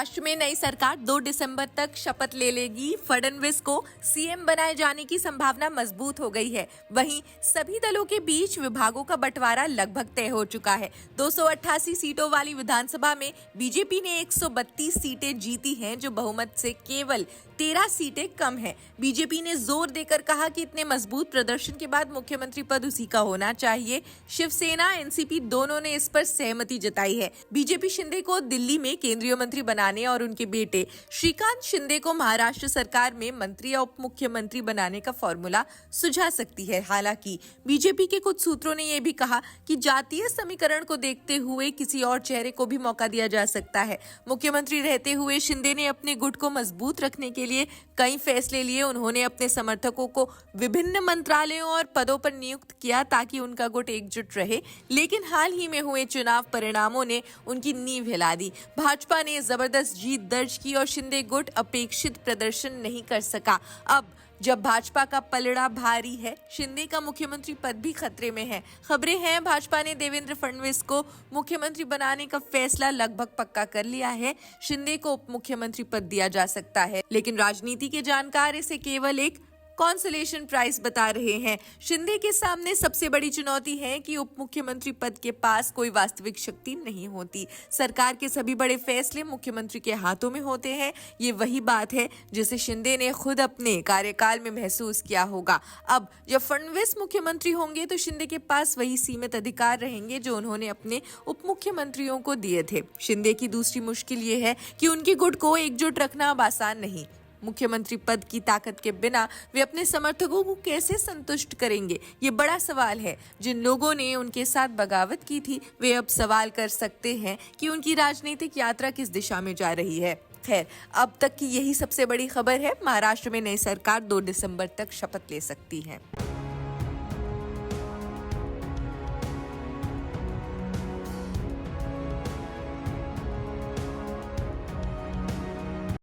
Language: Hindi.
महाराष्ट्र में नई सरकार 2 दिसंबर तक शपथ ले लेगी। फडणवीस को सीएम बनाए जाने की संभावना मजबूत हो गई है। वहीं सभी दलों के बीच विभागों का बंटवारा लगभग तय हो चुका है। 288 सीटों वाली विधानसभा में बीजेपी ने 132 सीटें जीती हैं, जो बहुमत से केवल 13 सीटें कम है। बीजेपी ने जोर देकर कहा कि इतने मजबूत प्रदर्शन के बाद मुख्यमंत्री पद उसी का होना चाहिए। शिवसेना, एनसीपी दोनों ने इस पर सहमति जताई है। बीजेपी शिंदे को दिल्ली में केंद्रीय मंत्री बनाने और उनके बेटे श्रीकांत शिंदे को महाराष्ट्र सरकार में मंत्री या उप मुख्यमंत्री बनाने का फॉर्मूला सुझा सकती है। हालांकि बीजेपी के कुछ सूत्रों ने यह भी कहा कि जातीय समीकरण को देखते हुए किसी और चेहरे को भी मौका दिया जा सकता है। मुख्यमंत्री रहते हुए शिंदे ने अपने गुट को मजबूत रखने के लिए कई फैसले लिए। उन्होंने अपने समर्थकों को विभिन्न मंत्रालयों और पदों पर नियुक्त किया ताकि उनका गुट एकजुट रहे, लेकिन हाल ही में हुए चुनाव परिणामों ने उनकी नींव हिला दी। भाजपा ने जबरदस्त जीत दर्ज की और शिंदे गुट अपेक्षित प्रदर्शन नहीं कर सका। अब जब भाजपा का पलड़ा भारी है, शिंदे का मुख्यमंत्री पद भी खतरे में है। खबरें हैं भाजपा ने देवेंद्र फडणवीस को मुख्यमंत्री बनाने का फैसला लगभग पक्का कर लिया है। शिंदे को उप मुख्यमंत्री पद दिया जा सकता है, लेकिन राजनीति के जानकार इसे केवल एक कॉन्सोलेशन प्राइज बता रहे हैं। शिंदे के सामने सबसे बड़ी चुनौती है कि उप मुख्यमंत्री पद के पास कोई वास्तविक शक्ति नहीं होती। सरकार के सभी बड़े फैसले मुख्यमंत्री के हाथों में होते हैं। ये वही बात है जिसे शिंदे ने खुद अपने कार्यकाल में महसूस किया होगा। अब जब फडणवीस मुख्यमंत्री होंगे तो शिंदे के पास वही सीमित अधिकार रहेंगे जो उन्होंने अपने उप मुख्यमंत्रियों को दिए थे। शिंदे की दूसरी मुश्किल ये है कि उनकी गुट को एकजुट रखना अब आसान नहीं। मुख्यमंत्री पद की ताकत के बिना वे अपने समर्थकों को कैसे संतुष्ट करेंगे, ये बड़ा सवाल है। जिन लोगों ने उनके साथ बगावत की थी, वे अब सवाल कर सकते हैं कि उनकी राजनीतिक यात्रा किस दिशा में जा रही है। खैर, अब तक की यही सबसे बड़ी खबर है। महाराष्ट्र में नई सरकार 2 दिसंबर तक शपथ ले सकती है।